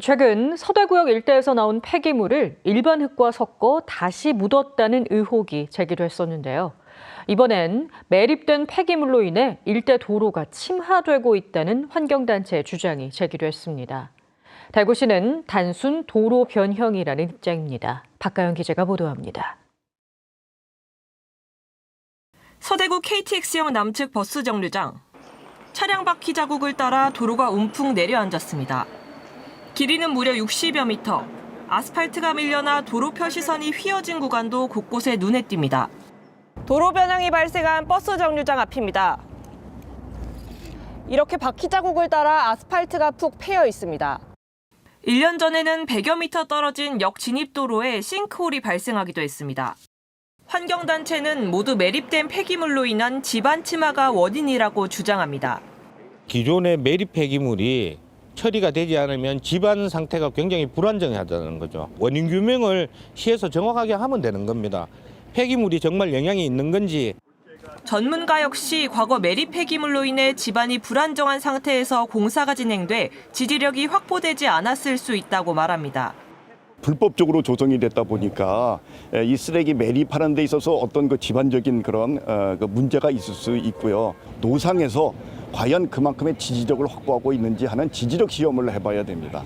최근 서대구역 일대에서 나온 폐기물을 일반 흙과 섞어 다시 묻었다는 의혹이 제기됐었는데요. 이번엔 매립된 폐기물로 인해 일대 도로가 침하되고 있다는 환경단체의 주장이 제기됐습니다. 대구시는 단순 도로 변형이라는 입장입니다. 박가연 기자가 보도합니다. 서대구 KTX역 남측 버스 정류장. 차량 바퀴 자국을 따라 도로가 움푹 내려앉았습니다. 길이는 무려 60여 미터. 아스팔트가 밀려나 도로 표시선이 휘어진 구간도 곳곳에 눈에 띕니다. 도로 변형이 발생한 버스 정류장 앞입니다. 이렇게 바퀴 자국을 따라 아스팔트가 푹 패여 있습니다. 1년 전에는 100여 미터 떨어진 역 진입도로에 싱크홀이 발생하기도 했습니다. 환경단체는 모두 매립된 폐기물로 인한 지반 침하가 원인이라고 주장합니다. 기존의 매립 폐기물이 처리가 되지 않으면 집안 상태가 굉장히 불안정하다는 거죠. 원인 규명을 시에서 정확하게 하면 되는 겁니다. 폐기물이 정말 영향이 있는 건지. 전문가 역시 과거 매립 폐기물로 인해 집안이 불안정한 상태에서 공사가 진행돼 지지력이 확보되지 않았을 수 있다고 말합니다. 불법적으로 조성이 됐다 보니까 이 쓰레기 매립하는 데 있어서 어떤 그 집안적인 그런 그 문제가 있을 수 있고요. 노상에서 과연 그만큼의 지지력을 확보하고 있는지 하는 지지력 시험을 해봐야 됩니다.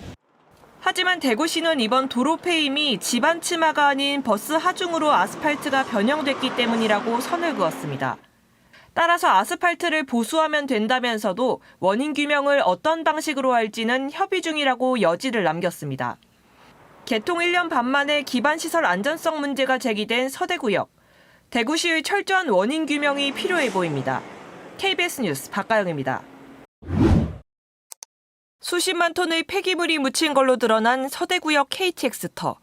하지만 대구시는 이번 도로 폐임이 집안 침하가 아닌 버스 하중으로 아스팔트가 변형됐기 때문이라고 선을 그었습니다. 따라서 아스팔트를 보수하면 된다면서도 원인 규명을 어떤 방식으로 할지는 협의 중이라고 여지를 남겼습니다. 개통 1년 반 만에 기반시설 안전성 문제가 제기된 서대구역. 대구시의 철저한 원인 규명이 필요해 보입니다. KBS 뉴스 박가영입니다. 수십만 톤의 폐기물이 묻힌 걸로 드러난 서대구역 KTX터.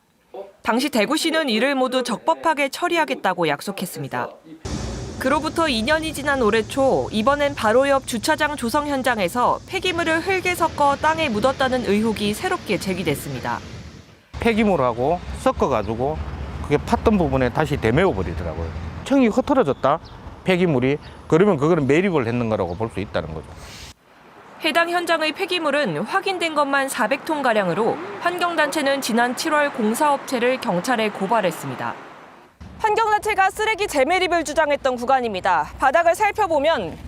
당시 대구시는 이를 모두 적법하게 처리하겠다고 약속했습니다. 그로부터 2년이 지난 올해 초 이번엔 바로 옆 주차장 조성 현장에서 폐기물을 흙에 섞어 땅에 묻었다는 의혹이 새롭게 제기됐습니다. 폐기물하고 섞어가지고 그게 팠던 부분에 다시 되메워 버리더라고요. 층이 흐트러졌다, 폐기물이. 그러면 그거는 매립을 했는 거라고 볼 수 있다는 거죠. 해당 현장의 폐기물은 확인된 것만 400톤가량으로 환경단체는 지난 7월 공사업체를 경찰에 고발했습니다. 환경단체가 쓰레기 재매립을 주장했던 구간입니다. 바닥을 살펴보면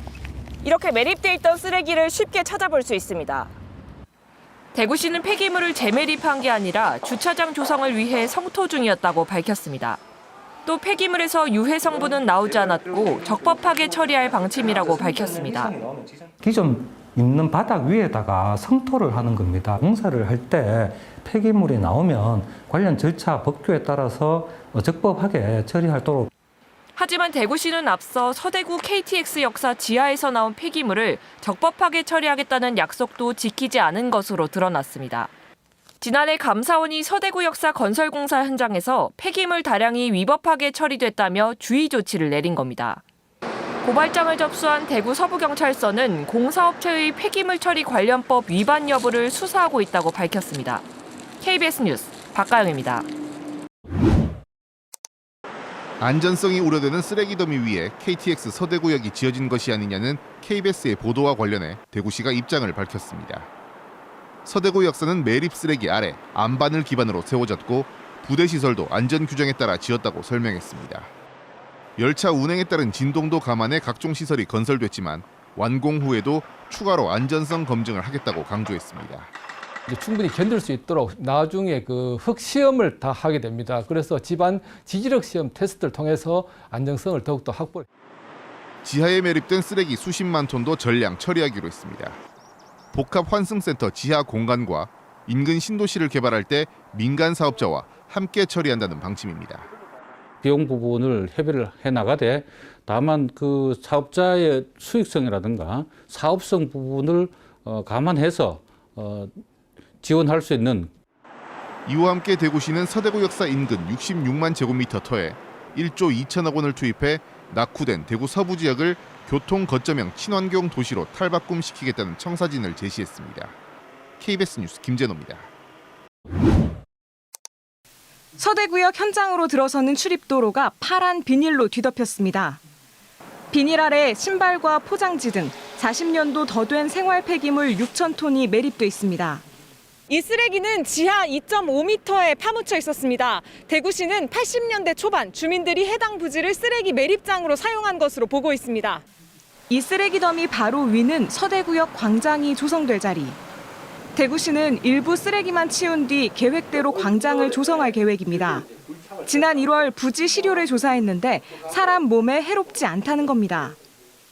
이렇게 매립돼 있던 쓰레기를 쉽게 찾아볼 수 있습니다. 대구시는 폐기물을 재매립한 게 아니라 주차장 조성을 위해 성토 중이었다고 밝혔습니다. 또 폐기물에서 유해 성분은 나오지 않았고 적법하게 처리할 방침이라고 밝혔습니다. 기존 있는 바닥 위에다가 성토를 하는 겁니다. 공사를 할 때 폐기물이 나오면 관련 절차, 법규에 따라서 적법하게 처리하도록. 하지만 대구시는 앞서 서대구 KTX 역사 지하에서 나온 폐기물을 적법하게 처리하겠다는 약속도 지키지 않은 것으로 드러났습니다. 지난해 감사원이 서대구 역사 건설공사 현장에서 폐기물 다량이 위법하게 처리됐다며 주의 조치를 내린 겁니다. 고발장을 접수한 대구 서부경찰서는 공사업체의 폐기물 처리 관련법 위반 여부를 수사하고 있다고 밝혔습니다. KBS 뉴스 박가영입니다. 안전성이 우려되는 쓰레기 더미 위에 KTX 서대구역이 지어진 것이 아니냐는 KBS의 보도와 관련해 대구시가 입장을 밝혔습니다. 서대구 역사는 매립 쓰레기 아래 안반을 기반으로 세워졌고 부대 시설도 안전 규정에 따라 지었다고 설명했습니다. 열차 운행에 따른 진동도 감안해 각종 시설이 건설됐지만 완공 후에도 추가로 안전성 검증을 하겠다고 강조했습니다. 충분히 견딜 수 있도록 나중에 그 흙 시험을 다 하게 됩니다. 그래서 집안 지지력 시험 테스트를 통해서 안정성을 더욱더 확보. 지하에 매립된 쓰레기 수십만 톤도 전량 처리하기로 했습니다. 복합 환승센터 지하 공간과 인근 신도시를 개발할 때 민간 사업자와 함께 처리한다는 방침입니다. 비용 부분을 협의를 해나가되 다만 그 사업자의 수익성이라든가 사업성 부분을 감안해서 지원할 수 있는. 이와 함께 대구시는 서대구 역사 인근 66만 제곱미터 터에 1조 2천억 원을 투입해 낙후된 대구 서부 지역을 교통 거점형 친환경 도시로 탈바꿈시키겠다는 청사진을 제시했습니다. KBS 뉴스 김재노입니다. 서대구역 현장으로 들어서는 출입도로가 파란 비닐로 뒤덮였습니다. 비닐 아래 신발과 포장지 등 40년도 더 된 생활 폐기물 6천 톤이 매립돼 있습니다. 이 쓰레기는 지하 2.5m에 파묻혀 있었습니다. 대구시는 80년대 초반 주민들이 해당 부지를 쓰레기 매립장으로 사용한 것으로 보고 있습니다. 이 쓰레기 더미 바로 위는 서대구역 광장이 조성될 자리. 대구시는 일부 쓰레기만 치운 뒤 계획대로 광장을 조성할 계획입니다. 지난 1월 부지 시료를 조사했는데 사람 몸에 해롭지 않다는 겁니다.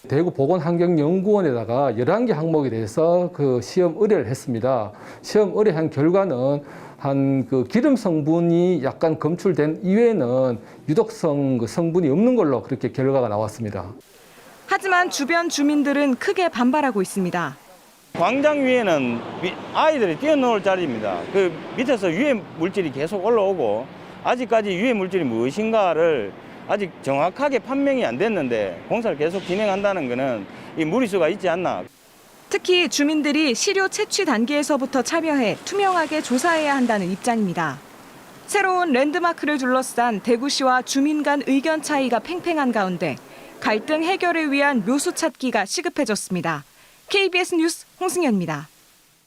대구보건환경연구원에다가 11개 항목에 대해서 그 시험 의뢰를 했습니다. 시험 의뢰한 결과는 한 그 기름 성분이 약간 검출된 이외에는 유독성 그 성분이 없는 걸로 그렇게 결과가 나왔습니다. 하지만 주변 주민들은 크게 반발하고 있습니다. 광장 위에는 아이들이 뛰어놀 자리입니다. 그 밑에서 유해 물질이 계속 올라오고 아직까지 유해 물질이 무엇인가를 아직 정확하게 판명이 안 됐는데 공사를 계속 진행한다는 것은 이 무리수가 있지 않나. 특히 주민들이 시료 채취 단계에서부터 참여해 투명하게 조사해야 한다는 입장입니다. 새로운 랜드마크를 둘러싼 대구시와 주민 간 의견 차이가 팽팽한 가운데 갈등 해결을 위한 묘수 찾기가 시급해졌습니다. KBS 뉴스 홍승현입니다.